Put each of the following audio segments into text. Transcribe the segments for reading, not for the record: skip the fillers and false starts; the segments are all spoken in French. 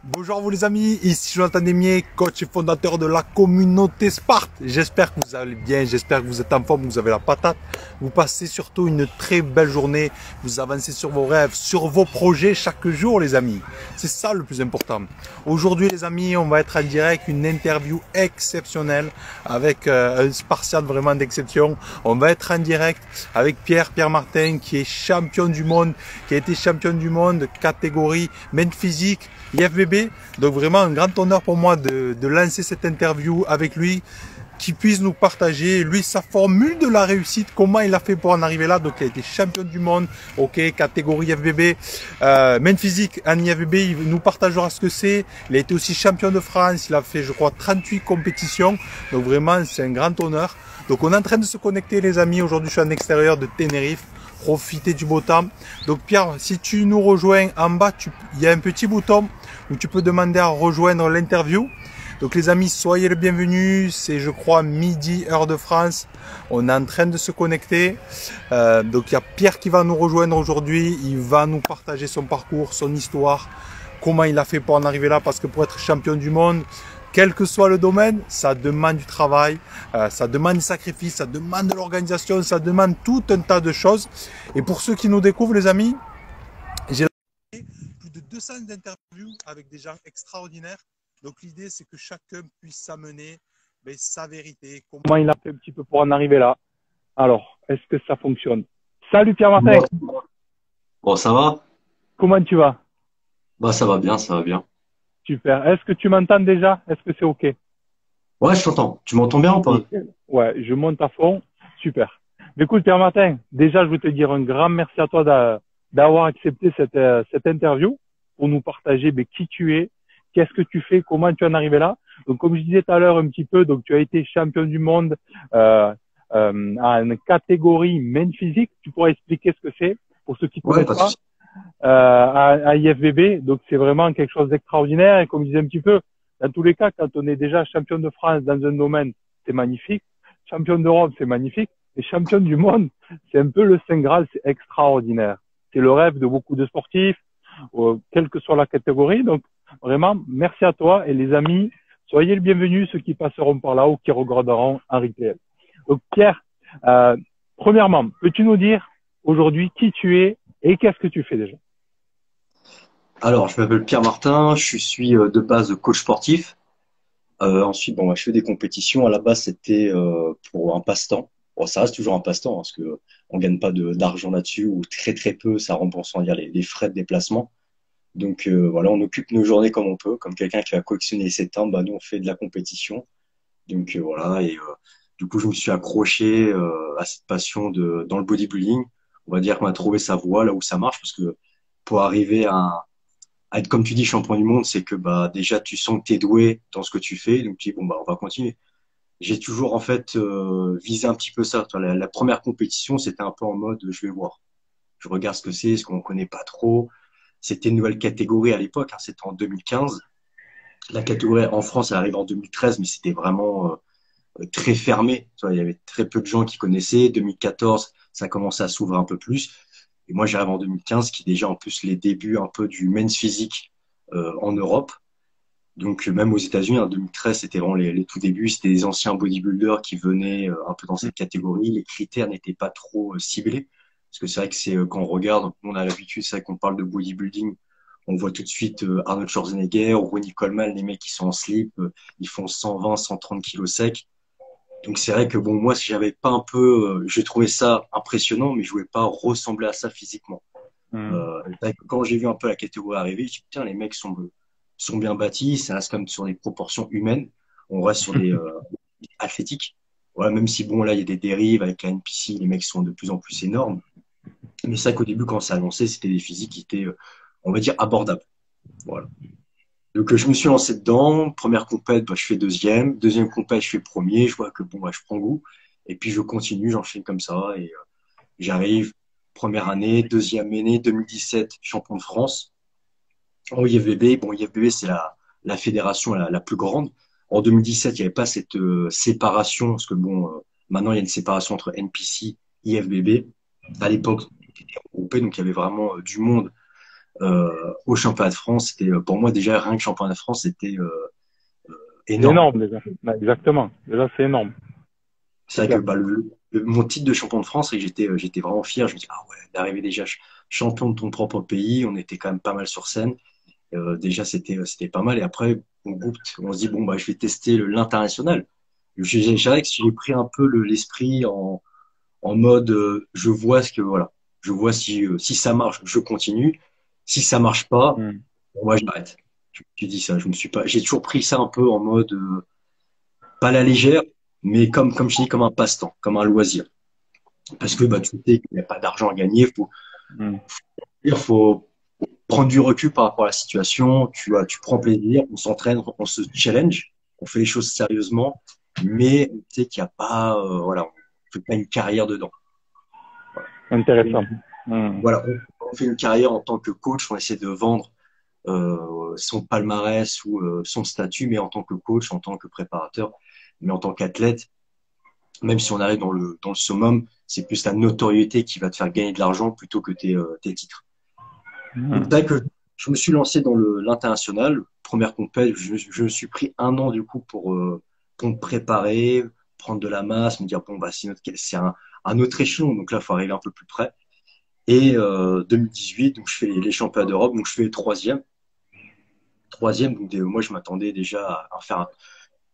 Bonjour vous les amis, ici Jonathan Demier, coach et fondateur de la communauté Sparte. J'espère que vous allez bien, j'espère que vous êtes en forme, que vous avez la patate. Vous passez surtout une très belle journée, vous avancez sur vos rêves, sur vos projets chaque jour les amis. C'est ça le plus important. Aujourd'hui les amis, on va être en direct, une interview exceptionnelle avec un Spartiate vraiment d'exception. On va être en direct avec Pierre Martin qui est champion du monde, qui a été champion du monde catégorie main physique. IFBB, donc vraiment un grand honneur pour moi de lancer cette interview avec lui, qui puisse nous partager, lui, sa formule de la réussite, comment il a fait pour en arriver là. Donc il a été champion du monde, ok, catégorie IFBB, main physique en IFBB, il nous partagera ce que c'est. Il a été aussi champion de France, il a fait je crois 38 compétitions, donc vraiment c'est un grand honneur. Donc on est en train de se connecter les amis, aujourd'hui je suis en extérieur de Tenerife. Profiter du beau temps. Donc Pierre, si tu nous rejoins en bas, il y a un petit bouton où tu peux demander à rejoindre l'interview. Donc les amis, soyez les bienvenus. C'est je crois midi heure de France. On est en train de se connecter. Donc il y a Pierre qui va nous rejoindre aujourd'hui. Il va nous partager son parcours, son histoire, comment il a fait pour en arriver là. Parce que pour être champion du monde, quel que soit le domaine, ça demande du travail, ça demande des sacrifices, ça demande de l'organisation, ça demande tout un tas de choses. Et pour ceux qui nous découvrent, les amis, j'ai plus de 200 interviews avec des gens extraordinaires. Donc l'idée, c'est que chacun puisse s'amener sa vérité, comment il a fait un petit peu pour en arriver là. Alors, est-ce que ça fonctionne? Salut Pierre Martin. Bon, ça va? Comment tu vas? Bah, ça va bien, ça va bien. Super. Est-ce que tu m'entends déjà? Est-ce que c'est OK? Ouais, je t'entends. Tu m'entends bien ou pas? Nickel. Ouais, je monte à fond. Super. Mais écoute, Pierre Martin, déjà, je veux te dire un grand merci à toi d'avoir accepté cette interview pour nous partager qui tu es, qu'est-ce que tu fais, comment tu en es arrivé là. Donc, comme je disais tout à l'heure un petit peu, donc tu as été champion du monde en catégorie main physique. Tu pourrais expliquer ce que c'est pour ceux qui ne Ouais, connaissent pas de pas souci. à IFBB. Donc, c'est vraiment quelque chose d'extraordinaire. Et comme je disais un petit peu, dans tous les cas, quand on est déjà champion de France dans un domaine, c'est magnifique. Champion d'Europe, c'est magnifique. Et champion du monde, c'est un peu le Saint Graal, c'est extraordinaire. C'est le rêve de beaucoup de sportifs, quelle que soit la catégorie. Donc, vraiment, merci à toi. Et les amis, soyez les bienvenus, ceux qui passeront par là ou qui regarderont en replay. Donc, Pierre, premièrement, peux-tu nous dire aujourd'hui qui tu es et qu'est-ce que tu fais déjà? Alors, je m'appelle Pierre Martin, je suis de base coach sportif. Ensuite, bon, bah, je fais des compétitions. À la base, c'était pour un passe-temps. Bon, ça reste toujours un passe-temps hein, parce que on gagne pas d'argent là-dessus ou très très peu. Ça rembourse, on va dire, les frais de déplacement. Donc voilà, on occupe nos journées comme on peut, comme quelqu'un qui va collectionner ses timbres. Bah, nous, on fait de la compétition. Donc voilà, et du coup, je me suis accroché à cette passion dans le bodybuilding. On va dire qu'on a trouvé sa voie là où ça marche, parce que pour arriver à être, comme tu dis, champion du monde, c'est que bah déjà tu sens que tu es doué dans ce que tu fais, donc tu dis bon bah on va continuer. J'ai toujours en fait visé un petit peu ça. Tu vois, la première compétition, c'était un peu en mode je vais voir, je regarde ce que c'est, ce qu'on connaît pas trop. C'était une nouvelle catégorie à l'époque, hein, c'était en 2015. La catégorie en France, elle arrive en 2013, mais c'était vraiment très fermé. Tu vois, il y avait très peu de gens qui connaissaient. 2014, ça commençait à s'ouvrir un peu plus. Et moi, j'arrive en 2015, qui est déjà en plus les débuts un peu du men's physique en Europe. Donc même aux États-Unis, en 2013, c'était vraiment les tout débuts. C'était des anciens bodybuilders qui venaient un peu dans cette catégorie. Les critères n'étaient pas trop ciblés. Parce que c'est vrai que c'est quand on regarde, on a l'habitude, c'est vrai qu'on parle de bodybuilding, on voit tout de suite Arnold Schwarzenegger, Ronnie Coleman, les mecs qui sont en slip, ils font 120, 130 kilos secs. Donc c'est vrai que bon, moi, si j'avais pas un peu, j'ai trouvé ça impressionnant, mais je voulais pas ressembler à ça physiquement. Hmm. C'est vrai que quand j'ai vu un peu la catégorie arriver, je me suis dit, tiens, les mecs sont bien bâtis, ça reste comme sur des proportions humaines. On reste sur des athlétiques. Voilà, même si bon, là, il y a des dérives avec la NPC, les mecs sont de plus en plus énormes. Mais c'est vrai qu'au début, quand ça a lancé, c'était des physiques qui étaient, on va dire, abordables. Voilà. Donc je me suis lancé dedans. Première compète, bah, je fais deuxième. Deuxième compète, je fais premier. Je vois que bon, bah, je prends goût. Et puis je continue, j'enchaîne comme ça. Et j'arrive, première année, deuxième année, 2017, champion de France. En IFBB, bon, IFBB, c'est la fédération la plus grande. En 2017, il n'y avait pas cette séparation, parce que bon, maintenant, il y a une séparation entre NPC, IFBB. À l'époque, c'était regroupé, donc il y avait vraiment du monde au championnat de France. C'était pour moi déjà rien que championnat de France, c'était C'est énorme. énorme déjà. Ouais, exactement. Déjà, c'est énorme. C'est C'est vrai que clair. bah, mon titre de champion de France, et j'étais vraiment fier. Je me dis ah ouais, d'arriver déjà champion de ton propre pays, on était quand même pas mal sur scène. Déjà c'était pas mal. Et après on goûte, on se dit bon bah je vais tester l'international. Je dirais que j'ai pris un peu l'esprit en mode je vois ce que voilà, je vois si ça marche, je continue. Si ça marche pas, Hmm. bon, moi j'arrête. Je dis ça, je me suis pas, j'ai toujours pris ça un peu en mode pas à la légère, mais comme je dis comme un passe-temps, comme un loisir. Parce que bah tu sais qu'il n'y a pas d'argent à gagner, Hmm. faut prendre du recul par rapport à la situation. Tu prends plaisir, on s'entraîne, on se challenge, on fait les choses sérieusement, mais tu sais qu'il n'y a pas voilà, on fait pas une carrière dedans. Intéressant. Hmm. Voilà, on fait une carrière en tant que coach, on essaie de vendre son palmarès ou son statut, mais en tant que coach, en tant que préparateur, mais en tant qu'athlète, même si on arrive dans le summum, c'est plus la notoriété qui va te faire gagner de l'argent plutôt que tes titres. Donc Hmm. c'est vrai que je me suis lancé dans l'international, première compète, je me suis pris un an du coup pour me préparer, prendre de la masse, me dire bon bah c'est un autre échelon, donc là il faut arriver un peu plus près. Et 2018, donc je fais les championnats d'Europe, donc je fais troisième. Troisième, donc moi je m'attendais déjà à faire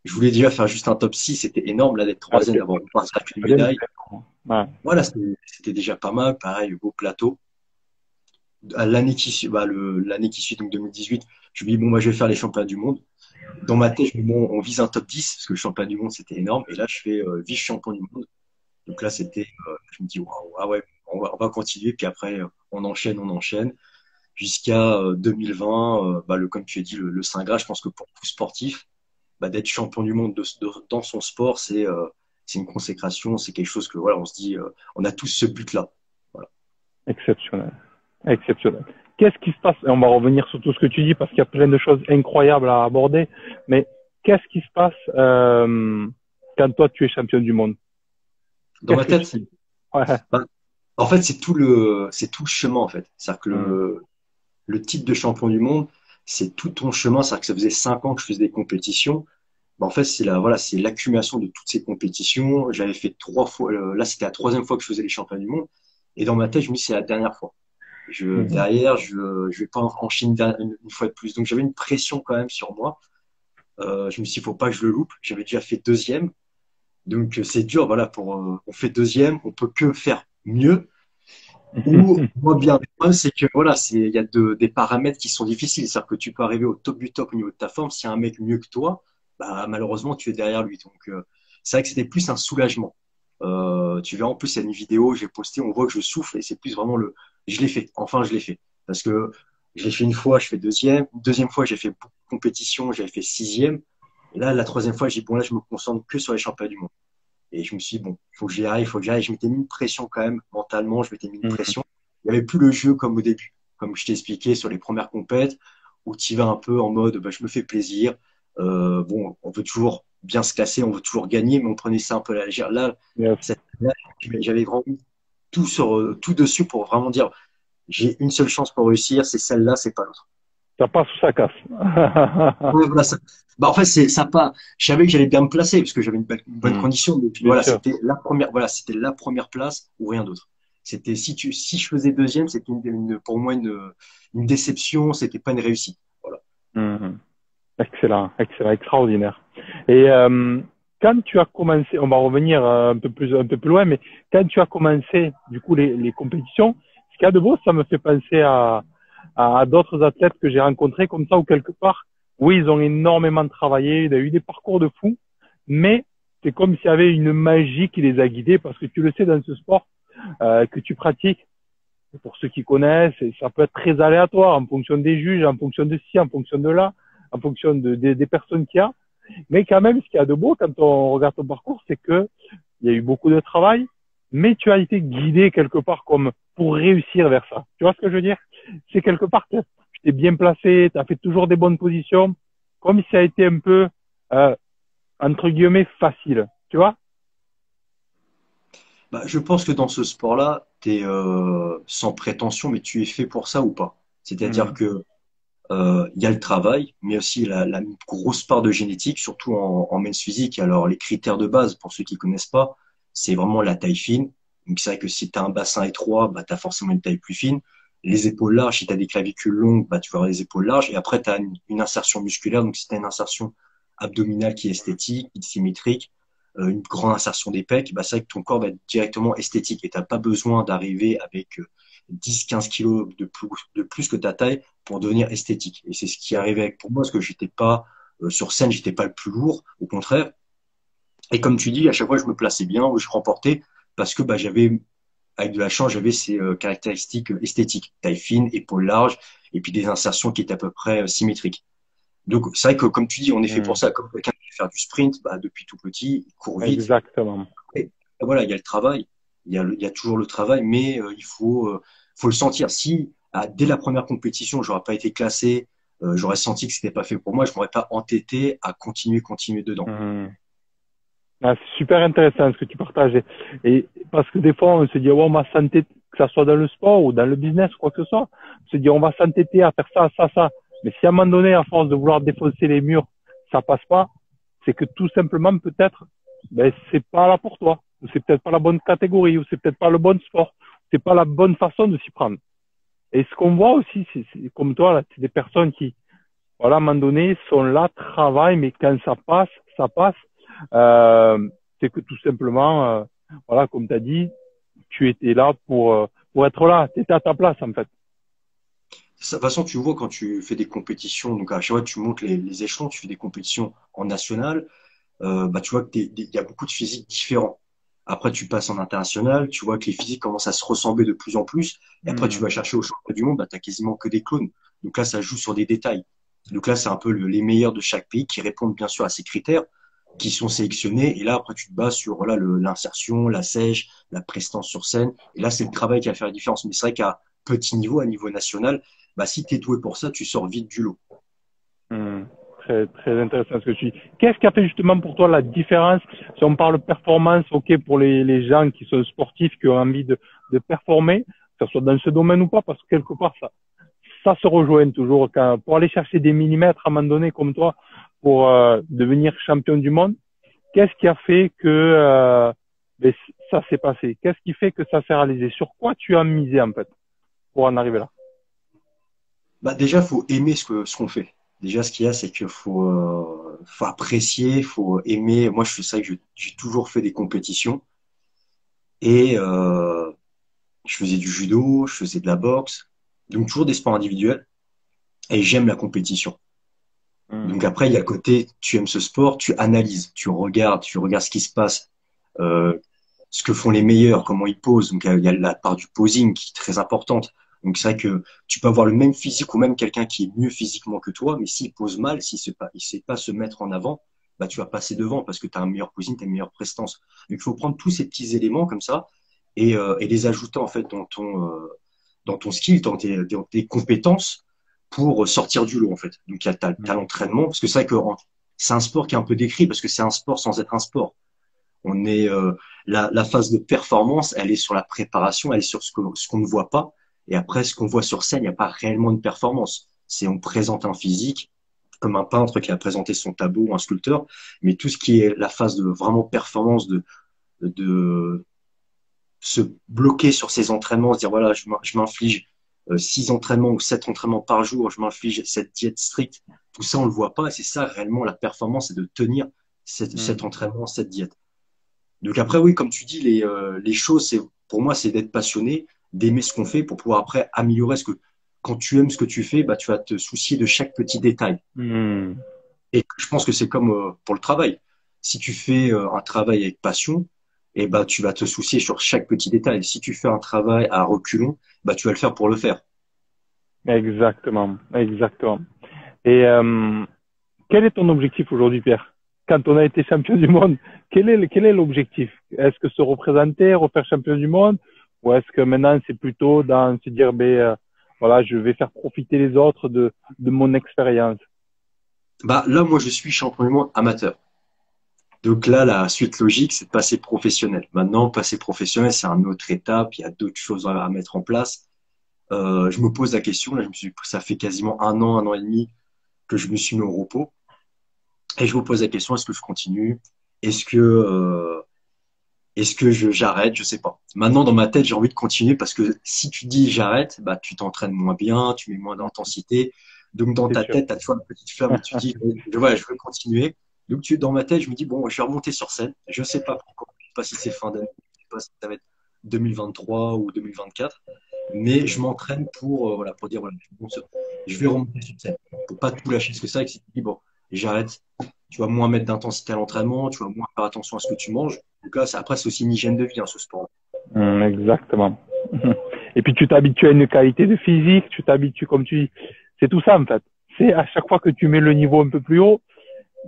je voulais déjà faire juste un top 6, c'était énorme là d'être Ah, troisième, ok. d'avoir reparti avec une Troisième, médaille. c'est énorme. Ouais. Voilà, c'était déjà pas mal, pareil, beau plateau. À l'année qui suit, l'année qui suit, donc 2018, je me dis bon bah je vais faire les championnats du monde. Dans ma tête, je me dis bon, on vise un top 10 parce que le championnat du monde c'était énorme. Et là je fais vice-champion du monde. Donc là c'était, je me dis waouh, ah ouais, on va continuer. Puis après on enchaîne jusqu'à 2020. Comme tu as dit, le Saint Graal, je pense que pour tout sportif, d'être champion du monde dans son sport, c'est une consécration, c'est quelque chose que voilà, on se dit, on a tous ce but-là. Voilà. Exceptionnel. Exceptionnel. Qu'est-ce qui se passe? Et on va revenir sur tout ce que tu dis parce qu'il y a plein de choses incroyables à aborder. Mais qu'est-ce qui se passe quand toi tu es champion du monde? Dans Qu'est-ce ma que tu tête, dis? Ouais. bah, en fait, c'est tout le chemin en fait. C'est-à-dire que Hum, le titre de champion du monde, c'est tout ton chemin. C'est-à-dire que ça faisait 5 ans que je faisais des compétitions. En fait, c'est l'accumulation de toutes ces compétitions. J'avais fait 3 fois. Là, c'était la troisième fois que je faisais les championnats du monde. Et dans ma tête, je me dis c'est la dernière fois. hum, Derrière, je vais pas enchaîner une fois de plus. Donc j'avais une pression quand même sur moi. Je me suis dit, faut pas que je le loupe. J'avais déjà fait deuxième. Donc c'est dur, voilà, on fait deuxième, on peut que faire mieux ou moins bien. Le problème, c'est que voilà, il y a des paramètres qui sont difficiles. C'est-à-dire que tu peux arriver au top du top au niveau de ta forme. S'il y a un mec mieux que toi, bah, malheureusement, tu es derrière lui. Donc c'est vrai que c'était plus un soulagement. Tu verras en plus, il y a une vidéo, j'ai posté, on voit que je souffle et c'est plus vraiment je l'ai fait. Enfin, je l'ai fait. Parce que je l'ai fait une fois, je fais deuxième. Une deuxième fois, j'ai fait beaucoup de compétitions, j'avais fait sixième. Et là, la troisième fois, j'ai dit, bon, là, je me concentre que sur les championnats du monde. Et je me suis dit, bon, il faut que j'y arrive, il faut que j'y arrive. Je m'étais mis une pression quand même, mentalement, je m'étais mis une hum. pression. Il n'y avait plus le jeu comme au début, comme je t'ai expliqué sur les premières compètes, où tu y vas un peu en mode, bah, je me fais plaisir. Bon, on veut toujours bien se classer, on veut toujours gagner, mais on prenait ça un peu à la légère. Là, Yes. là, j'avais vraiment mis tout dessus pour vraiment dire, j'ai une seule chance pour réussir, c'est celle-là, c'est pas l'autre. Ça passe ou ça casse. Ouais, voilà, en fait, ça pas. Je savais que j'allais bien me placer parce que j'avais une bonne Hum, condition. Mais puis bien voilà, sûr. c'était la première place ou rien d'autre. C'était si je faisais deuxième, c'était pour moi une déception. C'était pas une réussite. Voilà. Hum. Excellent, excellent, extraordinaire. Et quand tu as commencé, on va revenir un peu plus loin, mais quand tu as commencé du coup les compétitions, ce qu'il y a de beau, ça me fait penser à d'autres athlètes que j'ai rencontrés comme ça, ou quelque part, oui, ils ont énormément travaillé, il y a eu des parcours de fou, mais c'est comme s'il y avait une magie qui les a guidés, parce que tu le sais, dans ce sport que tu pratiques, pour ceux qui connaissent, et ça peut être très aléatoire en fonction des juges, en fonction de ci, en fonction de là, en fonction des personnes qu'il y a. Mais quand même, ce qu'il y a de beau quand on regarde ton parcours, c'est que il y a eu beaucoup de travail, mais tu as été guidé quelque part comme pour réussir vers ça. Tu vois ce que je veux dire? C'est quelque part que tu t'es bien placé, tu as fait toujours des bonnes positions, comme si ça a été un peu, euh, entre guillemets, facile. Tu vois? Bah, je pense que dans ce sport-là, tu es sans prétention, mais tu es fait pour ça ou pas. C'est-à-dire que il y a le travail, mais aussi la grosse part de génétique, surtout en men's physique. Alors, les critères de base, pour ceux qui connaissent pas, c'est vraiment la taille fine. Donc, c'est vrai que si tu as un bassin étroit, bah, tu as forcément une taille plus fine. Les épaules larges, si tu as des clavicules longues, bah, tu vas avoir les épaules larges. Et après, tu as une insertion musculaire. Donc, si tu as une insertion abdominale qui est esthétique, symétrique, une grande insertion des pecs, bah, c'est vrai que ton corps va être directement esthétique et tu n'as pas besoin d'arriver avec 10-15 kilos de plus que ta taille pour devenir esthétique. Et c'est ce qui arrivait avec pour moi, parce que j'étais pas sur scène, j'étais pas le plus lourd, au contraire. Et comme tu dis, à chaque fois, je me plaçais bien, je remportais, parce que bah, j'avais, avec de la chance, j'avais ces caractéristiques esthétiques, taille fine, épaules larges, et puis des insertions qui étaient à peu près symétriques. Donc, c'est vrai que, comme tu dis, on est fait pour Hmm. ça. Comme quelqu'un qui veut faire du sprint, bah, depuis tout petit, il court vite. Exactement. Et voilà, il y a le travail, il y a toujours le travail, mais faut le sentir. Si dès la première compétition, j'aurais pas été classé, j'aurais senti que c'était pas fait pour moi, je m'aurais pas entêté à continuer dedans. Hmm. Ah, c'est super intéressant ce que tu partages. Et parce que des fois, on se dit, oh, on va s'entêter, que ça soit dans le sport ou dans le business, quoi que ce soit, on se dit, on va s'entêter à faire ça, ça, ça. Mais si à un moment donné, à force de vouloir défoncer les murs, ça passe pas, c'est que tout simplement, peut-être, ben, c'est pas là pour toi. Ou c'est peut-être pas la bonne catégorie, ou c'est peut-être pas le bon sport. C'est pas la bonne façon de s'y prendre. Et ce qu'on voit aussi, c'est comme toi, là, c'est des personnes qui, voilà, à un moment donné, sont là, travaillent, mais quand ça passe, ça passe. C'est que tout simplement, voilà, comme tu as dit, tu étais là pour être là. Tu étais à ta place, en fait. De toute façon, tu vois, quand tu fais des compétitions, donc à chaque fois, tu montes les échelons, tu fais des compétitions en national, bah, tu vois il y a beaucoup de physiques différents. Après, tu passes en international, tu vois que les physiques commencent à se ressembler de plus en plus. Et après, tu Hmm. vas chercher au championnat du monde, bah, t'as quasiment que des clones. Donc là, ça joue sur des détails. Donc là, c'est un peu les meilleurs de chaque pays qui répondent bien sûr à ces critères, qui sont sélectionnés. Et là, après, tu te bases sur voilà, l'insertion, la sèche, la prestance sur scène. Et là, c'est le travail qui va faire la différence. Mais c'est vrai qu'à petit niveau, à niveau national, bah, si tu es doué pour ça, tu sors vite du lot. Hmm. Très, très intéressant ce que tu dis. Qu'est-ce qui a fait justement pour toi la différence? Si on parle performance, ok, pour les gens qui sont sportifs, qui ont envie de performer, que ce soit dans ce domaine ou pas, parce que quelque part, ça se rejoint toujours. Quand, pour aller chercher des millimètres à un moment donné, comme toi, pour devenir champion du monde, qu'est-ce qui a fait que ben, ça s'est passé? Qu'est-ce qui fait que ça s'est réalisé? Sur quoi tu as misé en fait pour en arriver là? Bah, déjà, faut aimer ce qu'on fait. Déjà, ce qu'il y a, c'est qu'il faut apprécier, faut aimer. Moi, je fais ça, que j'ai toujours fait des compétitions et je faisais du judo, je faisais de la boxe, donc toujours des sports individuels et j'aime la compétition. Donc Hmm. après, il y a le côté, tu aimes ce sport, tu analyses, tu regardes ce qui se passe, euh, ce que font les meilleurs, comment ils posent. Donc il y a la part du posing qui est très importante. Donc c'est vrai que tu peux avoir le même physique ou même quelqu'un qui est mieux physiquement que toi, mais s'il pose mal, il sait pas se mettre en avant, bah tu vas passer devant parce que tu as un meilleur posing, tu as une meilleure prestance. Donc il faut prendre tous ces petits éléments comme ça et les ajouter en fait dans ton skill, dans tes compétences pour sortir du lot en fait. Donc t'as Hmm. l'entraînement parce que c'est vrai que c'est un sport qui est un peu décrit parce que c'est un sport sans être un sport. On est la phase de performance, elle est sur la préparation, elle est sur ce qu'on ne voit pas. Et après, ce qu'on voit sur scène, il n'y a pas réellement de performance. C'est on présente un physique comme un peintre qui a présenté son tableau ou un sculpteur, mais tout ce qui est la phase de vraiment performance, de se bloquer sur ses entraînements, se dire voilà, je m'inflige 6 entraînements ou 7 entraînements par jour, je m'inflige cette diète stricte. Tout ça, on le voit pas. Et c'est ça réellement la performance, c'est de tenir cet Hmm. entraînement, cette diète. Donc après, oui, comme tu dis, les choses, pour moi, c'est d'être passionné, d'aimer ce qu'on fait pour pouvoir après améliorer ce que, quand tu aimes ce que tu fais, bah, tu vas te soucier de chaque petit détail. Hmm. Et je pense que c'est comme pour le travail. Si tu fais un travail avec passion, et bah, tu vas te soucier sur chaque petit détail. Si tu fais un travail à reculons, bah, tu vas le faire pour le faire. Exactement, exactement. Et quel est ton objectif aujourd'hui, Pierre? Quand on a été champion du monde, quel est l'objectif? Est-ce que se représenter, refaire champion du monde, ou est-ce que maintenant c'est plutôt dans se dire, ben voilà, je vais faire profiter les autres de mon expérience. Bah, là, moi, je suis champion du monde amateur. Donc là, la suite logique, c'est de passer professionnel. Maintenant, passer professionnel, c'est une autre étape. Il y a d'autres choses à mettre en place. Je me pose la question, là, ça fait quasiment un an et demi que je me suis mis au repos. Et je me pose la question, est-ce que je continue? Est-ce que, j'arrête? Je sais pas. Maintenant, dans ma tête, j'ai envie de continuer parce que si tu dis j'arrête, bah, tu t'entraînes moins bien, tu mets moins d'intensité. Donc, dans C'est ta sûr. tête, tu as toujours une petite flamme où tu dis, je veux continuer. Donc, dans ma tête, je me dis, bon, je vais remonter sur scène. Je sais pas pourquoi. Je sais pas si c'est fin d'année, je sais pas si ça va être 2023 ou 2024. Mais je m'entraîne pour, voilà, pour dire, voilà, je vais remonter sur scène. Pour pas tout lâcher. Parce que c'est vrai que si tu dis, bon, j'arrête, tu vas moins mettre d'intensité à l'entraînement, tu vas moins faire attention à ce que tu manges. Donc là, après, c'est aussi une hygiène de vie, hein, ce sport. Exactement. Et puis tu t'habitues à une qualité de physique, tu t'habitues, comme tu dis, c'est tout ça en fait. C'est à chaque fois que tu mets le niveau un peu plus haut,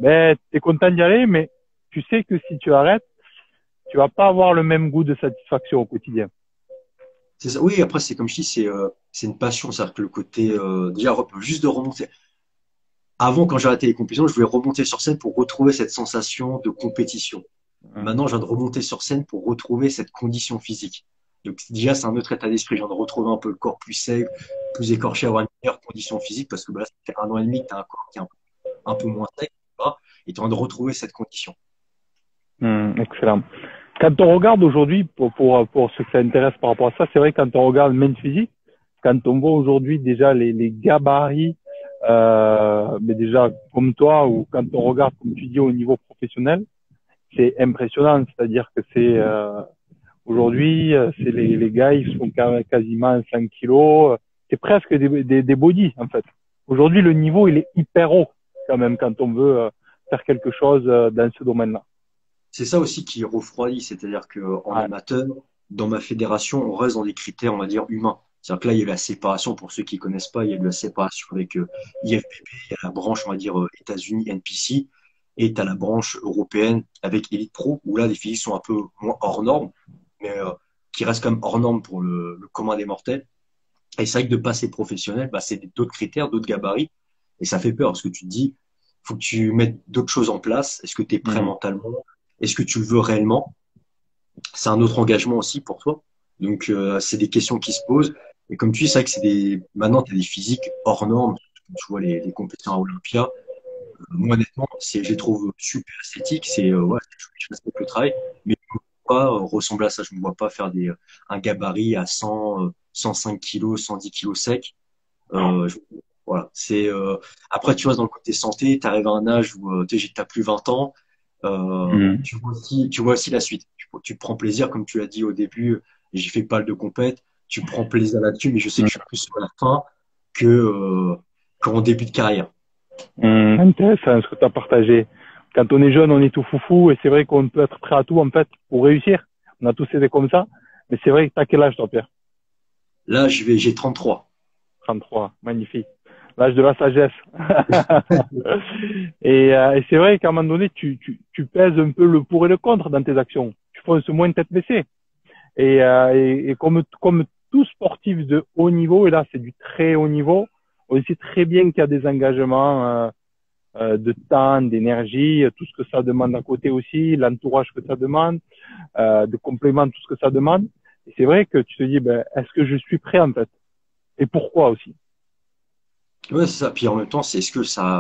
ben, tu es content d'y aller, mais tu sais que si tu arrêtes, tu vas pas avoir le même goût de satisfaction au quotidien. C'est ça. Oui, après, c'est comme je dis, c'est une passion. C'est-à-dire que le côté, déjà, juste de remonter. Avant, quand j'ai arrêté les compétitions, je voulais remonter sur scène pour retrouver cette sensation de compétition. Maintenant, je viens de remonter sur scène pour retrouver cette condition physique. Donc, déjà, c'est un autre état d'esprit. Je viens de retrouver un peu le corps plus sec, plus écorché, avoir une meilleure condition physique parce que bah, là, ça fait un an et demi que tu as un corps qui est un peu moins sec, etc. Et tu es en train de retrouver cette condition. Excellent. Quand on regarde aujourd'hui, pour ceux que ça intéresse par rapport à ça, c'est vrai que quand on regarde Main Physique, quand on voit aujourd'hui déjà les gabarits, mais déjà comme toi, ou quand on regarde, comme tu dis, au niveau professionnel, c'est impressionnant. C'est-à-dire que c'est aujourd'hui, c'est les gars, ils font quasiment 5 kilos. C'est presque des bodies, en fait. Aujourd'hui, le niveau, il est hyper haut, quand même, quand on veut faire quelque chose dans ce domaine-là. C'est ça aussi qui refroidit, c'est-à-dire qu'en Ouais. amateur, dans ma fédération, on reste dans des critères, on va dire, humains. C'est-à-dire que là, il y a eu la séparation, pour ceux qui connaissent pas, il y a eu la séparation avec IFBB, il y a la branche, on va dire, États-Unis, NPC, et tu as la branche européenne avec Elite Pro, où là, les physiques sont un peu moins hors normes, mais qui restent quand même hors normes pour le commun des mortels. Et c'est vrai que de passer professionnel, bah, c'est d'autres critères, d'autres gabarits, et ça fait peur, parce que tu te dis, faut que tu mettes d'autres choses en place. Est-ce que tu es prêt Mhm. mentalement? Est-ce que tu le veux réellement? C'est un autre engagement aussi pour toi. Donc, c'est des questions qui se posent. Et comme tu dis, c'est vrai que maintenant, tu as des physiques hors normes. Tu vois, les compétitions à Olympia. Moi, honnêtement, je les trouve super esthétiques. Ouais, je respecte le travail. Mais je ne me vois pas ressembler à ça. Je ne me vois pas faire un gabarit à 105 kilos, 110 kilos sec. Je- voilà. Après, tu vois, dans le côté santé, tu arrives à un âge où tu n'as plus 20 ans. Mhm. Tu vois aussi la suite. Tu prends plaisir, comme tu l'as dit au début, j'ai fait pas mal de compètes, tu prends plaisir là-dessus, mais je sais que je suis plus sur la fin que qu'en début de carrière. Intéressant ce que tu as partagé. Quand on est jeune, on est tout foufou et c'est vrai qu'on peut être prêt à tout en fait pour réussir. On a tous été comme ça. Mais c'est vrai que t'as quel âge toi, Pierre? Là, j'ai 33. 33, magnifique. L'âge de la sagesse. Et c'est vrai qu'à un moment donné, tu pèses un peu le pour et le contre dans tes actions. Tu fonces moins tête baissée. Et comme tout sportif de haut niveau, et là c'est du très haut niveau, on sait très bien qu'il y a des engagements de temps, d'énergie, tout ce que ça demande à côté aussi, l'entourage que ça demande, de compléments, tout ce que ça demande. Et c'est vrai que tu te dis, ben, est-ce que je suis prêt en fait? Et pourquoi aussi? Ouais, c'est ça. Puis en même temps, est-ce que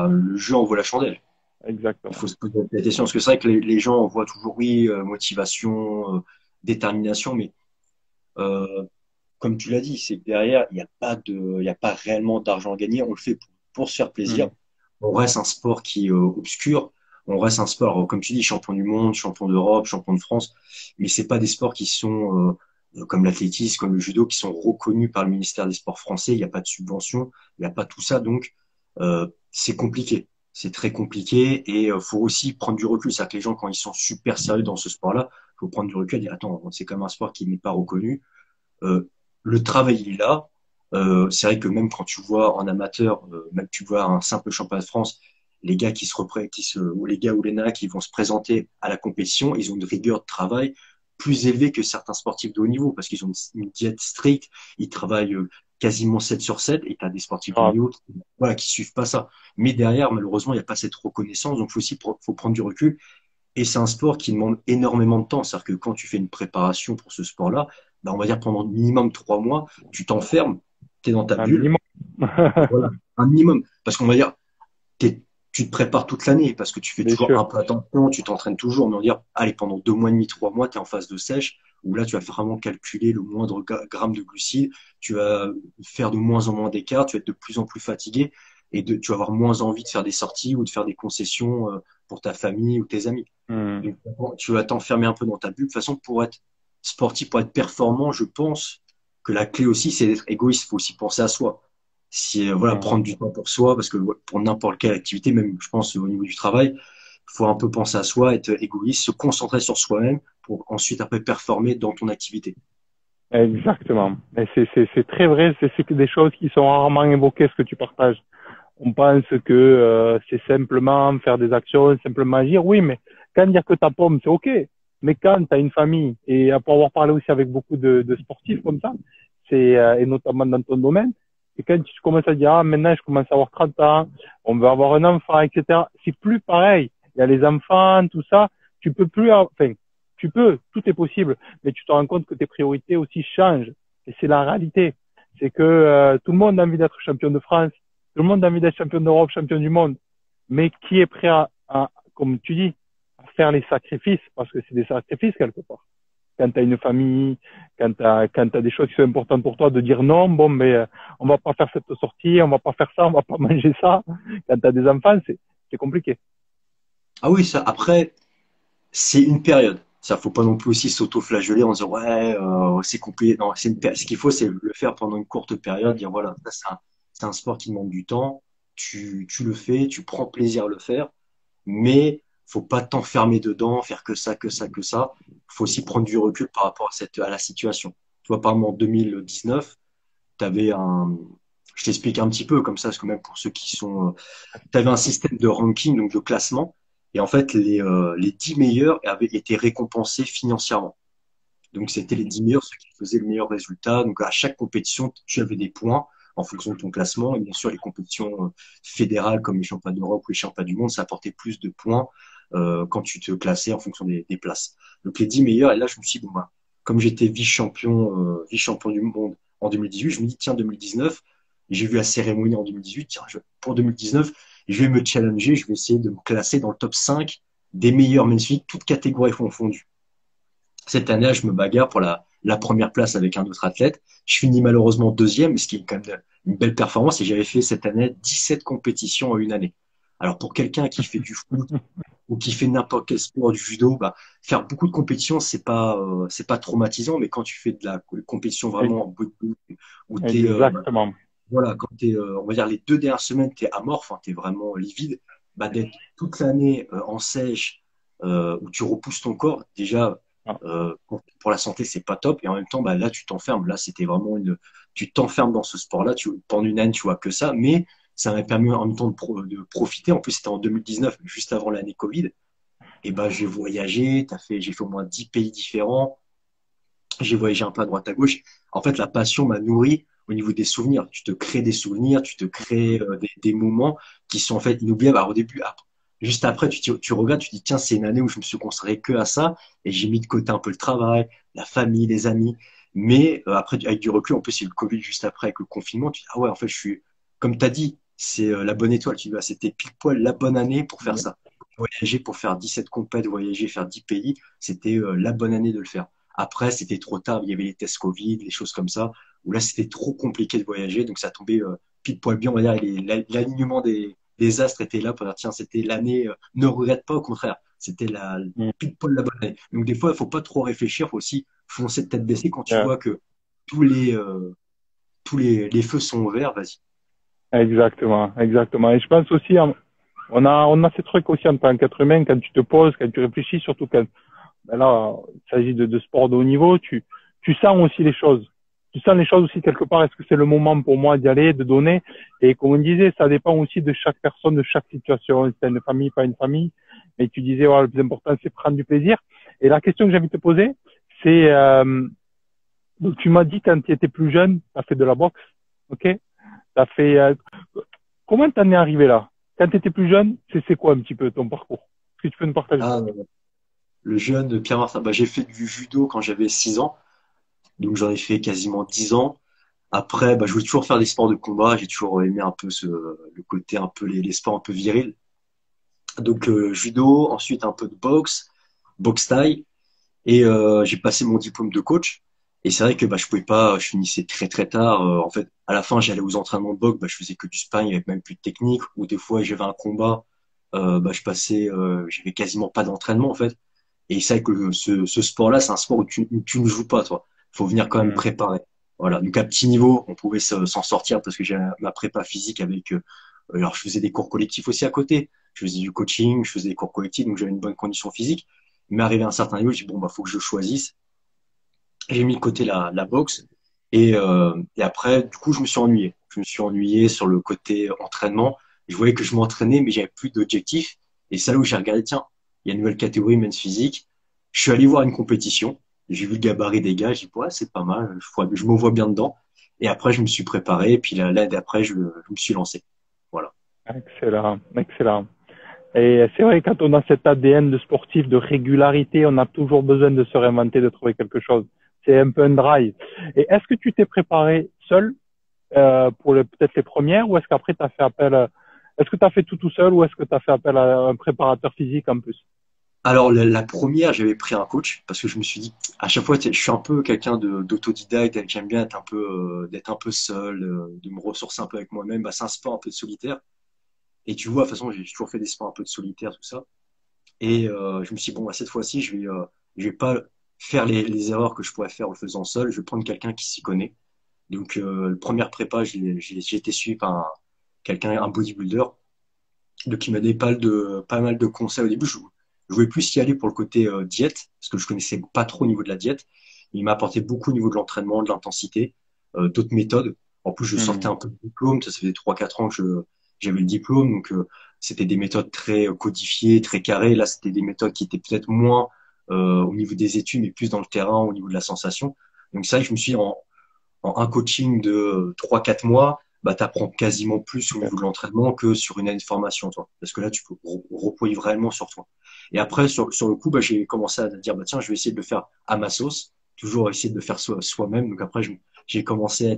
le jeu en vaut la chandelle? Il Exactement. faut se poser la question. Parce que c'est vrai que les gens voient toujours, oui, motivation, détermination, mais euh, comme tu l'as dit, c'est que derrière, il y a pas réellement d'argent à gagner. On le fait pour se faire plaisir. Mhm. On reste un sport qui est obscur. On reste un sport, comme tu dis, champion du monde, champion d'Europe, champion de France. Mais c'est pas des sports qui sont comme l'athlétisme, comme le judo, qui sont reconnus par le ministère des Sports français. Il n'y a pas de subvention, il n'y a pas tout ça. Donc, c'est compliqué. C'est très compliqué et faut aussi prendre du recul. C'est-à-dire que les gens, quand ils sont super sérieux dans ce sport-là, faut prendre du recul et dire, attends, c'est quand même un sport qui n'est pas reconnu. Euh, le travail, il est là. C'est vrai que même quand tu vois en amateur, même tu vois un simple championnat de France, les gars ou les gars ou les nanas qui vont se présenter à la compétition, ils ont une rigueur de travail plus élevée que certains sportifs de haut niveau parce qu'ils ont une diète stricte, ils travaillent quasiment 7 sur 7 et tu as des sportifs de haut Grave. niveau voilà, qui suivent pas ça. Mais derrière, malheureusement, il n'y a pas cette reconnaissance, donc faut prendre du recul. Et c'est un sport qui demande énormément de temps. C'est-à-dire que quand tu fais une préparation pour ce sport-là, bah, on va dire pendant minimum 3 mois, tu t'enfermes t'es dans ta Un bulle. minimum. Voilà, un minimum. Parce qu'on va dire, tu te prépares toute l'année parce que tu fais Bien toujours sûr. un peu attention, tu t'entraînes toujours, mais on va dire, allez, pendant 2 mois et demi, 3 mois, tu es en phase de sèche, où là, tu vas vraiment calculer le moindre gramme de glucides, tu vas faire de moins en moins d'écart, tu vas être de plus en plus fatigué, et tu vas avoir moins envie de faire des sorties ou de faire des concessions pour ta famille ou tes amis. Hmm. Donc, tu vas t'enfermer un peu dans ta bulle. De toute façon, pour être sportif, pour être performant, je pense que la clé aussi, c'est d'être égoïste. Il faut aussi penser à soi. Si, voilà, Mhm. prendre du temps pour soi, parce que pour n'importe quelle activité, même, je pense, au niveau du travail, il faut un peu penser à soi, être égoïste, se concentrer sur soi-même pour ensuite après performer dans ton activité. Exactement. Et c'est très vrai. C'est que des choses qui sont rarement évoquées, ce que tu partages. On pense que c'est simplement faire des actions, simplement agir. Oui, mais quand dire que ta pomme, c'est OK. Mais quand tu as une famille, et pour avoir parlé aussi avec beaucoup de sportifs comme ça, et notamment dans ton domaine, et quand tu commences à dire, ah, maintenant je commence à avoir 30 ans, on veut avoir un enfant, etc., c'est plus pareil. Il y a les enfants, tout ça, tu peux plus, enfin, tu peux, tout est possible, mais tu te rends compte que tes priorités aussi changent. Et c'est la réalité. C'est que tout le monde a envie d'être champion de France, tout le monde a envie d'être champion d'Europe, champion du monde. Mais qui est prêt comme tu dis, à faire les sacrifices, parce que c'est des sacrifices quelque part. Quand tu as une famille, quand t'as des choses qui sont importantes pour toi, de dire non, bon, mais on va pas faire cette sortie, on va pas faire ça, on va pas manger ça. Quand tu as des enfants, c'est compliqué. Ah oui, ça, après, c'est une période. Ça, faut pas non plus aussi s'auto-flageller en disant, ouais, c'est compliqué. Non, ce qu'il faut, c'est le faire pendant une courte période, dire, voilà, ça, c'est un sport qui demande du temps. Tu le fais, tu prends plaisir à le faire. Mais faut pas t'enfermer dedans, faire que ça, que ça, que ça. Faut aussi prendre du recul par rapport à la situation. Tu vois, par exemple, en 2019, t'avais je t'explique un petit peu comme ça, parce que même pour ceux qui sont, t'avais un système de ranking, donc de classement, et en fait, les 10 meilleurs avaient été récompensés financièrement. Donc, c'était les 10 meilleurs, ceux qui faisaient le meilleur résultat. Donc, à chaque compétition, tu avais des points en fonction de ton classement. Et bien sûr, les compétitions fédérales comme les championnats d'Europe ou les championnats du monde, ça apportait plus de points quand tu te classais en fonction des places. Donc, les 10 meilleurs, et là, je me suis dit, bon, bah, comme j'étais vice-champion du monde en 2018, je me dis, tiens, 2019, j'ai vu la cérémonie en 2018, tiens, pour 2019, je vais me challenger, je vais essayer de me classer dans le top 5 des meilleurs magnifiques, toutes catégories confondues. Cette année, je me bagarre pour la première place avec un autre athlète. Je finis malheureusement deuxième, ce qui est quand même une belle performance. Et j'avais fait cette année 17 compétitions en une année. Alors pour quelqu'un qui fait du foot ou qui fait n'importe quel sport, du judo, bah, faire beaucoup de compétitions, c'est pas traumatisant. Mais quand tu fais de la compétition vraiment en bout, où t'es Exactement. voilà, quand t'es on va dire les 2 dernières semaines, t'es amorphe, hein, t'es vraiment livide, bah, d'être toute l'année en sèche où tu repousses ton corps, déjà Ah, pour la santé, c'est pas top. Et en même temps, bah, là, tu t'enfermes. Là, c'était vraiment tu t'enfermes dans ce sport-là. Pendant une année, tu vois que ça. Mais ça m'a permis en même temps de profiter. En plus, c'était en 2019, juste avant l'année Covid. Et ben, j'ai voyagé. J'ai fait au moins 10 pays différents. J'ai voyagé un peu à droite à gauche. En fait, la passion m'a nourri au niveau des souvenirs. Tu te crées des souvenirs, tu te crées des moments qui sont en fait inoubliables. Alors, au début, juste après, tu regardes, tu dis, tiens, c'est une année où je me suis consacré que à ça et j'ai mis de côté un peu le travail, la famille, les amis. Mais après, avec du recul, en plus, c'est le Covid juste après avec le confinement. Tu dis, ah ouais, en fait, comme tu as dit, c'est la bonne étoile. Tu dis, ah, c'était pile poil la bonne année pour faire ça. Voyager pour faire 17 compètes, voyager, faire 10 pays, c'était la bonne année de le faire. Après, c'était trop tard. Il y avait les tests Covid, les choses comme ça, où là, c'était trop compliqué de voyager. Donc, ça tombait pile poil bien. On va dire, l'alignement des astres était là pour dire, tiens, c'était l'année, ne regrette pas, au contraire. C'était mm. pile poil la bonne année. Donc, des fois, il faut pas trop réfléchir. Il faut aussi foncer de tête baissée quand tu Yeah. vois que tous les feux sont ouverts. Vas-y. Exactement, exactement. Et je pense aussi, on a ces trucs aussi en tant qu'être humain, quand tu te poses, quand tu réfléchis, surtout quand, ben là, il s'agit de sport de haut niveau, tu sens aussi les choses. Tu sens les choses aussi quelque part. Est-ce que c'est le moment pour moi d'y aller, de donner? Et comme on disait, ça dépend aussi de chaque personne, de chaque situation. Si t'as une famille, pas une famille. Mais tu disais, voilà, le plus important, c'est prendre du plaisir. Et la question que j'ai envie de te poser, c'est, donc tu m'as dit quand tu étais plus jeune, tu as fait de la boxe, ok? T'as fait, comment t'en es arrivé là? Quand tu étais plus jeune, c'est quoi un petit peu ton parcours? Est-ce que tu peux nous partager Ah, ça? le jeune Pierre Martin, bah, j'ai fait du judo quand j'avais 6 ans. Donc, j'en ai fait quasiment 10 ans. Après, bah, je voulais toujours faire des sports de combat. J'ai toujours aimé un peu le côté un peu les sports un peu virils. Donc judo, ensuite un peu de boxe, boxe thaï, et j'ai passé mon diplôme de coach. Et c'est vrai que bah je pouvais pas, je finissais très très tard. En fait, à la fin, j'allais aux entraînements de boxe, bah je faisais que du sparring, il y avait même plus de technique. Ou des fois, j'avais un combat, bah je passais, j'avais quasiment pas d'entraînement en fait. Et c'est vrai que ce sport-là, c'est un sport où tu ne joues pas, toi. Faut venir quand même Hmm. préparer. Voilà. Donc à petit niveau, on pouvait s'en sortir parce que j'ai ma prépa physique avec. Alors je faisais des cours collectifs aussi à côté. Je faisais du coaching, je faisais des cours collectifs, donc j'avais une bonne condition physique. Mais arrivé à un certain niveau, j'ai dit bon bah faut que je choisisse. J'ai mis de côté la boxe et après du coup je me suis ennuyé. Je me suis ennuyé sur le côté entraînement. Je voyais que je m'entraînais mais j'avais plus d'objectifs. Et c'est là où j'ai regardé tiens il y a une nouvelle catégorie men's physique. Je suis allé voir une compétition. J'ai vu le gabarit des gars. J'ai dit ouais c'est pas mal. Je me vois bien dedans. Et après je me suis préparé. Et puis là d'après je me suis lancé. Voilà. Excellent, excellent. Et c'est vrai, quand on a cet ADN de sportif, de régularité, on a toujours besoin de se réinventer, de trouver quelque chose. C'est un peu un drive. Et est-ce que tu t'es préparé seul pour peut-être les premières, ou est-ce qu'après tu as fait appel est-ce que tu as fait tout seul, ou est-ce que tu as fait appel à un préparateur physique en plus? Alors la première, j'avais pris un coach parce que je me suis dit à chaque fois, tu sais, je suis un peu quelqu'un de d'autodidacte, j'aime bien être un peu d'être un peu seul, de me ressourcer un peu avec moi-même. Bah, c'est un sport un peu de solitaire. Et tu vois, de toute façon, j'ai toujours fait des sports un peu de solitaire, tout ça. Et je me suis dit bon, bah, cette fois-ci, je vais pas faire les erreurs que je pourrais faire en le faisant seul. Je vais prendre quelqu'un qui s'y connaît. Donc le première prépa, j'ai été suivi par quelqu'un, un bodybuilder, donc il m'a donné pas mal de conseils au début. Je voulais plus y aller pour le côté diète, parce que je connaissais pas trop au niveau de la diète. Il m'a apporté beaucoup au niveau de l'entraînement, de l'intensité, d'autres méthodes. En plus, je sortais Hmm. un peu de diplôme. Ça faisait 3 4 ans que j'avais le diplôme. Donc, c'était des méthodes très codifiées, très carrées. Là, c'était des méthodes qui étaient peut-être moins au niveau des études, mais plus dans le terrain, au niveau de la sensation. Donc, ça, je me suis dit, en un coaching de 3 4 mois, bah, tu apprends quasiment plus au niveau de l'entraînement que sur une année de formation, toi. Parce que là, tu peux reposer vraiment sur toi. Et après, sur le coup, bah, j'ai commencé à dire, bah, tiens, je vais essayer de le faire à ma sauce, toujours essayer de le faire soi-même. Donc après, j'ai commencé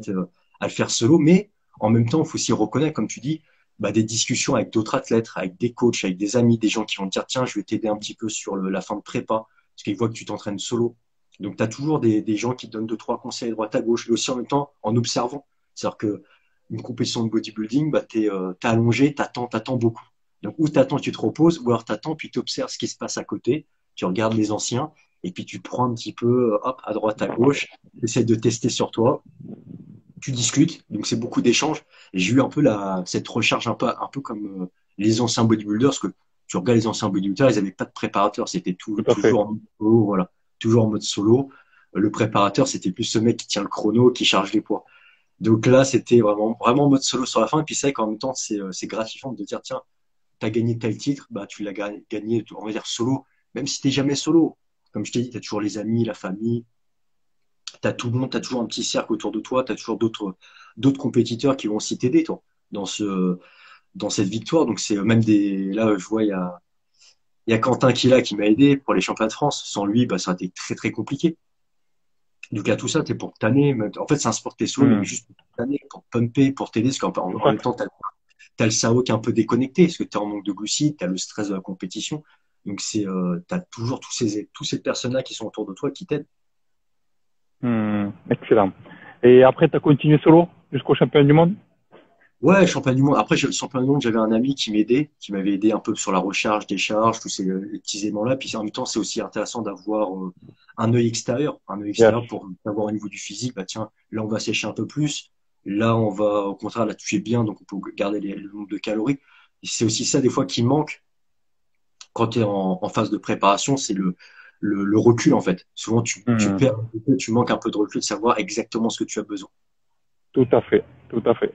à le faire solo, mais en même temps, il faut aussi reconnaître, comme tu dis, bah, des discussions avec d'autres athlètes, avec des coachs, avec des amis, des gens qui vont te dire, tiens, je vais t'aider un petit peu sur la fin de prépa, parce qu'ils voient que tu t'entraînes solo. Donc, tu as toujours des gens qui te donnent deux, trois conseils à droite à gauche, mais aussi en même temps en observant. C'est-à-dire que une compétition de bodybuilding, bah, t'es allongé, t'attends beaucoup. Donc, ou t'attends, tu te reposes, ou alors t'attends, puis tu observes ce qui se passe à côté, tu regardes les anciens, et puis tu prends un petit peu, hop, à droite, à gauche, tu essaies de tester sur toi, tu discutes, donc c'est beaucoup d'échanges. Et j'ai eu un peu cette recharge un peu comme les anciens bodybuilders, parce que tu regardes les anciens bodybuilders, ils n'avaient pas de préparateur, c'était Tout à fait. toujours en mode solo, voilà, toujours en mode solo. Le préparateur, c'était plus ce mec qui tient le chrono, qui charge les poids. Donc là, c'était vraiment en mode solo sur la fin. Et puis c'est vrai qu'en même temps, c'est gratifiant de dire, tiens, t'as gagné tel titre, bah tu l'as gagné, on va dire solo, même si t'es jamais solo. Comme je t'ai dit, t'as toujours les amis, la famille, t'as tout le monde, t'as toujours un petit cercle autour de toi, t'as toujours d'autres compétiteurs qui vont aussi t'aider, toi, dans cette victoire. Donc c'est même là, je vois, il y a Quentin qui est là, qui m'a aidé pour les championnats de France. Sans lui, bah, ça aurait été très, très compliqué. Donc, à tout ça, t'es pour t'anner. En fait, c'est un sport t'es solo, mais Hmm. juste pour t'anner, pour te pumper, pour t'aider, parce qu'en Ouais. même temps, t'as le cerveau qui est un peu déconnecté, parce que t'es en manque de glucides, t'as le stress de la compétition. Donc, t'as toujours tous ces personnes-là qui sont autour de toi qui t'aident. Hmm. Excellent. Et après, tu as continué solo jusqu'au championnat du monde? Ouais, championnat du monde. Après, championnat du monde, j'avais un ami qui m'aidait, qui m'avait aidé un peu sur la recharge, décharge, tous les petits éléments-là. Puis en même temps, c'est aussi intéressant d'avoir un œil Yes. extérieur pour savoir au niveau du physique. Bah tiens, là on va sécher un peu plus. Là, on va au contraire là tu es bien, donc on peut garder le nombre de calories. Et c'est aussi ça des fois qui manque quand tu es en phase de préparation, c'est le recul en fait. Souvent, tu Hmm. perds, tu manques un peu de recul de savoir exactement ce que tu as besoin. Tout à fait. Tout à fait.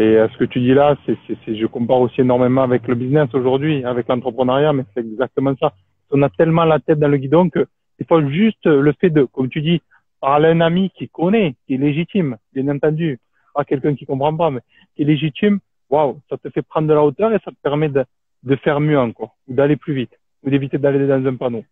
Et ce que tu dis là, je compare aussi énormément avec le business aujourd'hui, avec l'entrepreneuriat, mais c'est exactement ça. On a tellement la tête dans le guidon que des fois juste le fait de, comme tu dis, parler à un ami qui connaît, qui est légitime, bien entendu, pas quelqu'un qui comprend pas, mais qui est légitime, waouh, ça te fait prendre de la hauteur et ça te permet de faire mieux encore, ou d'aller plus vite, ou d'éviter d'aller dans un panneau.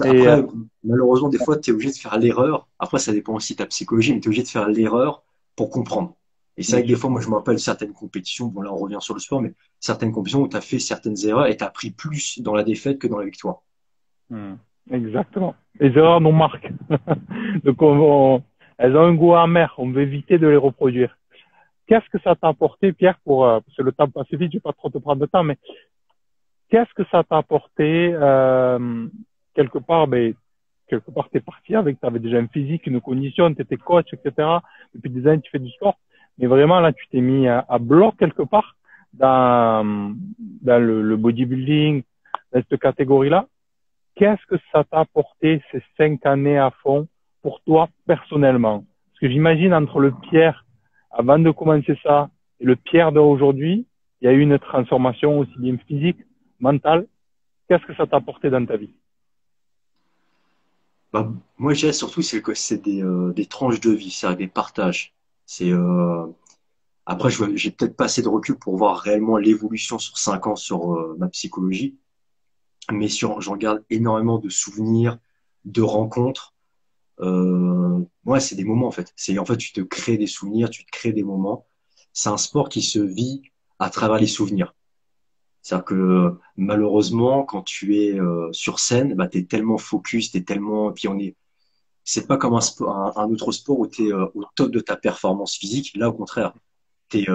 Et Après, malheureusement, des fois, tu es obligé de faire l'erreur. Après, ça dépend aussi de ta psychologie, mais tu es obligé de faire l'erreur pour comprendre. Et c'est vrai que des fois, moi, je me rappelle certaines compétitions, bon là, on revient sur le sport, mais certaines compétitions où tu as fait certaines erreurs et tu as appris plus dans la défaite que dans la victoire. Hmm. Exactement. Les erreurs nous marquent. Donc, elles ont un goût amer. On veut éviter de les reproduire. Qu'est-ce que ça t'a apporté, Pierre, parce que le temps passe vite, je vais pas trop te prendre de temps, mais qu'est-ce que ça t'a apporté, quelque part, t'es parti avec, t'avais déjà un physique, une condition, t'étais coach, etc. Depuis des années, tu fais du sport. Mais vraiment, là, tu t'es mis à bloc quelque part dans le bodybuilding, dans cette catégorie-là. Qu'est-ce que ça t'a apporté ces 5 années à fond pour toi personnellement? Parce que j'imagine entre le Pierre avant de commencer ça et le Pierre d'aujourd'hui, il y a eu une transformation aussi bien physique, mentale. Qu'est-ce que ça t'a apporté dans ta vie? Bah, moi, je dirais surtout, c'est que c'est des tranches de vie, c'est des partages. C'est après, j'ai peut-être pas assez de recul pour voir réellement l'évolution sur 5 ans sur ma psychologie, mais j'en garde énormément de souvenirs, de rencontres. Ouais, c'est des moments en fait. C'est en fait, tu te crées des souvenirs, tu te crées des moments. C'est un sport qui se vit à travers les souvenirs. C'est-à-dire que malheureusement, quand tu es sur scène, bah, t'es tellement focus, t'es tellement, puis c'est pas comme un autre sport où tu es au top de ta performance physique. Là, au contraire,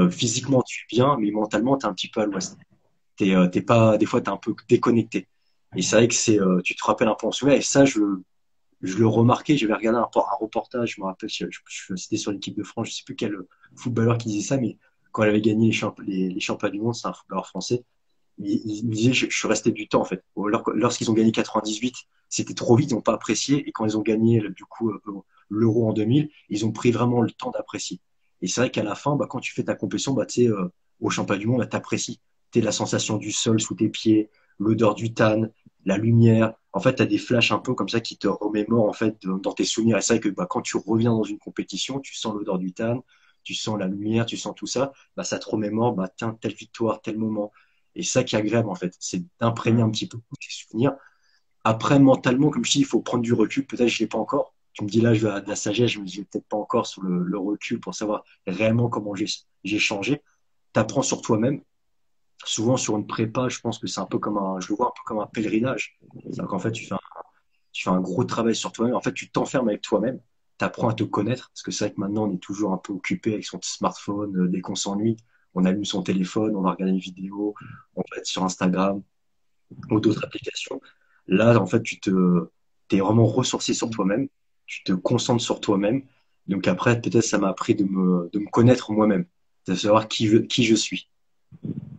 physiquement, tu es bien, mais mentalement, tu es un petit peu à l'ouest. T'es pas, des fois, tu es un peu déconnecté. Et c'est vrai que tu te rappelles un peu en souvenir. Et ça, je le remarquais. J'avais regardé un reportage, je me rappelle, c'était sur l'équipe de France, je sais plus quel footballeur qui disait ça, mais quand elle avait gagné les championnats du monde, c'est un footballeur français. Il me disait, je suis resté du temps, en fait. Lorsqu'ils ont gagné 98, c'était trop vite, ils n'ont pas apprécié. Et quand ils ont gagné, du coup, l'Euro en 2000, ils ont pris vraiment le temps d'apprécier. Et c'est vrai qu'à la fin, bah, quand tu fais ta compétition, bah, tu sais, au championnat du monde, bah, t'apprécies. Tu la sensation du sol sous tes pieds, l'odeur du tan, la lumière. En fait, tu as des flashs un peu comme ça qui te remémorent, en fait, dans tes souvenirs. Et c'est vrai que, bah, quand tu reviens dans une compétition, tu sens l'odeur du tan, tu sens la lumière, tu sens tout ça, bah, ça te remémore, bah, tiens, telle victoire, tel moment. Et ça qui est agréable, en fait, c'est d'imprégner un petit peu tous tes souvenirs. Après, mentalement, comme je dis, il faut prendre du recul. Peut-être que je l'ai pas encore. Tu me dis là, je vais à de la sagesse, je me dis peut-être pas encore sur le recul pour savoir réellement comment j'ai changé. Tu apprends sur toi-même. Souvent, sur une prépa, je pense que c'est un peu comme je le vois un peu comme un pèlerinage. C'est-à-dire qu'en fait, tu fais un gros travail sur toi-même. En fait, tu t'enfermes avec toi-même. Tu apprends à te connaître. Parce que c'est vrai que maintenant, on est toujours un peu occupé avec son smartphone. Dès qu'on s'ennuie, on allume son téléphone, on va regarder une vidéo, on va être sur Instagram ou d'autres applications. Là, en fait, t'es vraiment ressourcé sur toi-même. Tu te concentres sur toi-même. Donc après, peut-être ça m'a appris de me connaître moi-même, de savoir qui je suis.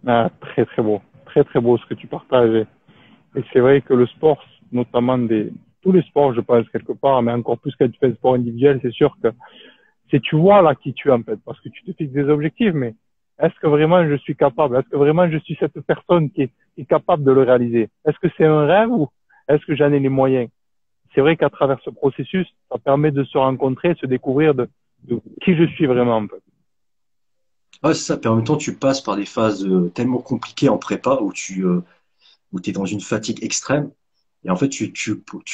Ah, très, très beau. Très, très beau ce que tu partages. Et c'est vrai que le sport, notamment tous les sports, je pense, quelque part, mais encore plus quand tu fais un sport individuel, c'est sûr que tu vois là qui tu es en fait, parce que tu te fixes des objectifs, mais est-ce que vraiment je suis capable? Est-ce que vraiment je suis cette personne qui est capable de le réaliser? Est-ce que c'est un rêve ou est-ce que j'en ai les moyens? C'est vrai qu'à travers ce processus, ça permet de se rencontrer, de se découvrir de qui je suis vraiment en fait. Ouais, c'est ça. Puis en même temps, tu passes par des phases tellement compliquées en prépa où tu es dans une fatigue extrême. Et en fait, tu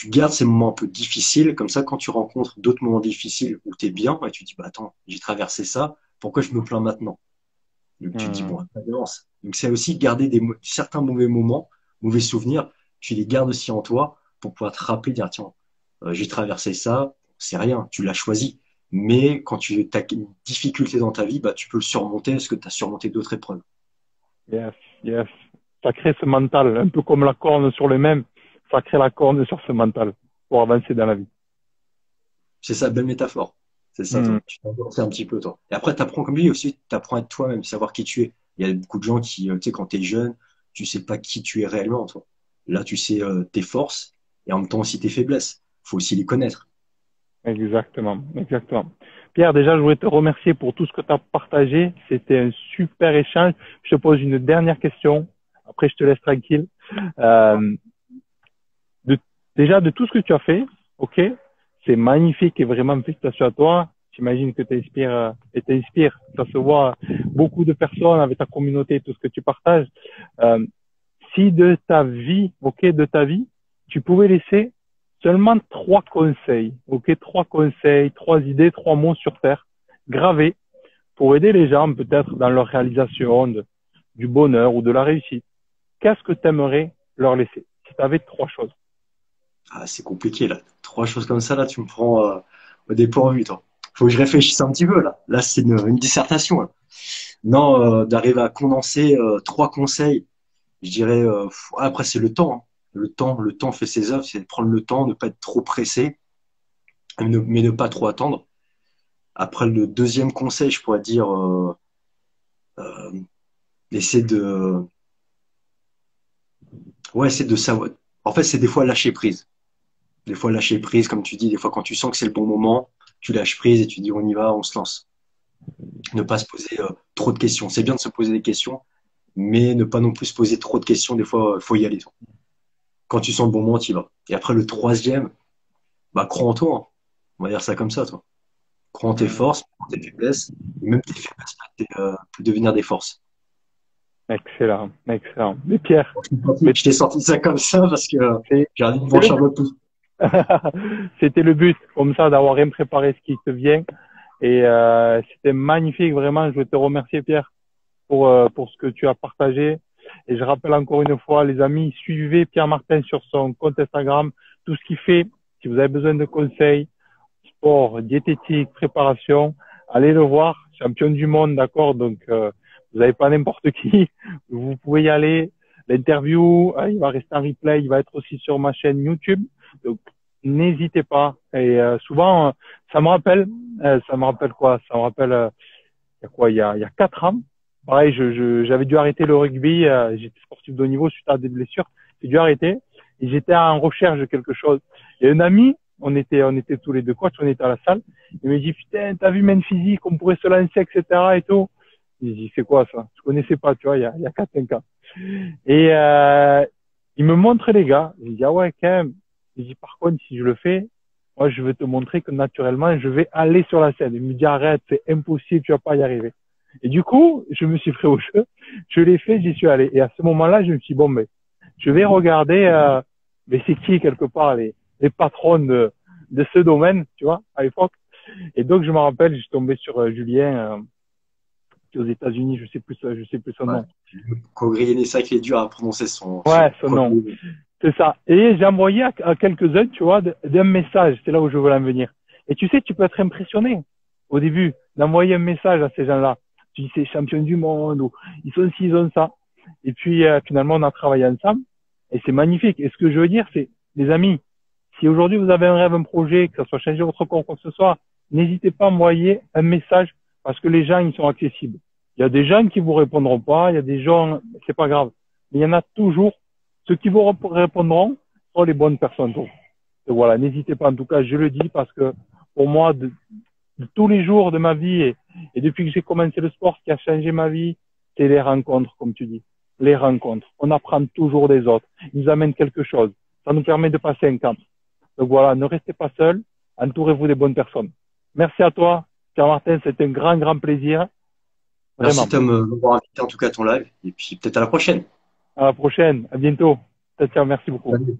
gardes ces moments un peu difficiles. Comme ça, quand tu rencontres d'autres moments difficiles où tu es bien, et tu te dis, bah, attends, j'ai traversé ça, pourquoi je me plains maintenant? Donc tu te dis, Hmm. bon, ça avance. Donc c'est aussi garder certains mauvais moments, mauvais souvenirs, tu les gardes aussi en toi pour pouvoir te rappeler, dire, tiens, j'ai traversé ça, c'est rien, tu l'as choisi. Mais quand tu as une difficulté dans ta vie, bah, tu peux le surmonter parce que tu as surmonté d'autres épreuves. Yes, yes. Ça crée ce mental, un peu comme la corne sur les mêmes, ça crée la corne sur ce mental pour avancer dans la vie. C'est ça, belle métaphore. C'est ça, Hmm. toi. Tu t'endors un petit peu, toi. Et après, tu apprends comme lui aussi, tu apprends à être toi-même, savoir qui tu es. Il y a beaucoup de gens qui, tu sais, quand tu es jeune, tu sais pas qui tu es réellement, toi. Là, tu sais tes forces et en même temps aussi tes faiblesses. Faut aussi les connaître. Exactement, exactement. Pierre, déjà, je voulais te remercier pour tout ce que tu as partagé. C'était un super échange. Je te pose une dernière question. Après, je te laisse tranquille. Euh, de, déjà, de tout ce que tu as fait, ok, c'est magnifique et vraiment félicitations à toi. J'imagine que tu inspires et t'inspires. Ça se voit beaucoup de personnes avec ta communauté et tout ce que tu partages. Euh, si de ta vie, ok, de ta vie, tu pouvais laisser seulement 3 conseils, ok, 3 conseils, 3 idées, 3 mots sur terre, gravés pour aider les gens peut-être dans leur réalisation du bonheur ou de la réussite, qu'est-ce que tu aimerais leur laisser? Si tu avais 3 choses. Ah, c'est compliqué là. 3 choses comme ça, là, tu me prends au dépourvu, toi. Faut que je réfléchisse un petit peu là. Là, c'est une dissertation, là. Non, d'arriver à condenser 3 conseils, je dirais. Après, c'est le temps, hein. Le temps fait ses œuvres. C'est de prendre le temps, ne pas être trop pressé, mais ne pas trop attendre. Après, le deuxième conseil, je pourrais dire, euh, essayer de, ouais, essayer de savoir. En fait, c'est des fois lâcher prise. Des fois lâcher prise, comme tu dis. Des fois, quand tu sens que c'est le bon moment, tu lâches prise et tu dis on y va, on se lance. Ne pas se poser trop de questions. C'est bien de se poser des questions, mais ne pas non plus se poser trop de questions. Des fois, il faut y aller. Quand tu sens le bon moment, tu y vas. Et après, le troisième, bah, crois en toi, hein. On va dire ça comme ça, toi. Crois en tes forces, crois en tes faiblesses. Et même tes faiblesses peuvent devenir des forces. Excellent, excellent. Mais Pierre, mais Je t'ai sorti ça comme ça parce que c'est j'ai envie de c'est brancher un le peu plus. c'était le but, comme ça, d'avoir rien préparé ce qui te vient. Et c'était magnifique, vraiment. Je veux te remercier, Pierre, pour ce que tu as partagé. Et je rappelle encore une fois, les amis, suivez Pierre Martin sur son compte Instagram, tout ce qu'il fait. Si vous avez besoin de conseils, sport, diététique, préparation, allez le voir. Champion du monde, d'accord? Donc, vous n'avez pas n'importe qui. Vous pouvez y aller. L'interview, il va rester en replay. Il va être aussi sur ma chaîne YouTube. Donc, n'hésitez pas. Et souvent, ça me rappelle quoi? Ça me rappelle, il y a quoi? Il y a 4 ans. Pareil, j'avais dû arrêter le rugby. J'étais sportif de haut niveau suite à des blessures. J'ai dû arrêter. Et j'étais en recherche de quelque chose. Et un ami, on était tous les deux coachs, on était à la salle. Il me dit, putain, t'as vu Men Physique, on pourrait se lancer, etc. et tout. J'ai dit, c'est quoi ça? Je connaissais pas, tu vois, il y a 4-5 ans. Et il me montre les gars. J'ai dit, ah ouais, quand même. J'ai dit, par contre, si je le fais, moi, je vais te montrer que naturellement, je vais aller sur la scène. Il me dit, arrête, c'est impossible, tu vas pas y arriver. Et du coup, je me suis pris au jeu. Je l'ai fait, j'y suis allé. Et à ce moment-là, je me suis dit, bon, mais je vais regarder, mais c'est qui, quelque part, les patrons de ce domaine, tu vois, à l'époque. Et donc, je me rappelle, je suis tombé sur Julien, qui est aux États-Unis, je sais plus son Ouais. nom. Cogrier, c'est vrai qu'il est dur à prononcer Ouais, son son nom. premier. C'est ça. Et j'ai envoyé à quelques-uns, tu vois, d'un message. C'est là où je veux en venir. Et tu sais, tu peux être impressionné au début d'envoyer un message à ces gens-là. Tu dis, c'est champion du monde, ou ils sont ci, ils ont ça. Et puis, finalement, on a travaillé ensemble. Et c'est magnifique. Et ce que je veux dire, c'est, les amis, si aujourd'hui vous avez un rêve, un projet, que ce soit changer votre corps, quoi que ce soit, n'hésitez pas à envoyer un message parce que les gens, ils sont accessibles. Il y a des gens qui vous répondront pas, il y a des gens, c'est pas grave. Mais il y en a toujours. Ceux qui vous répondront sont les bonnes personnes. Donc, et voilà, n'hésitez pas. En tout cas, je le dis parce que pour moi, de tous les jours de ma vie et depuis que j'ai commencé le sport, ce qui a changé ma vie, c'est les rencontres, comme tu dis. Les rencontres. On apprend toujours des autres. Ils nous amènent quelque chose. Ça nous permet de passer un cap. Donc voilà, ne restez pas seuls. Entourez-vous des bonnes personnes. Merci à toi, Pierre-Martin. C'était un grand, grand plaisir. Vraiment. Merci Tom d'avoir invité en tout cas à ton live. Et puis peut-être à la prochaine. À la prochaine. À bientôt. Ciao, ciao. Merci beaucoup. Salut.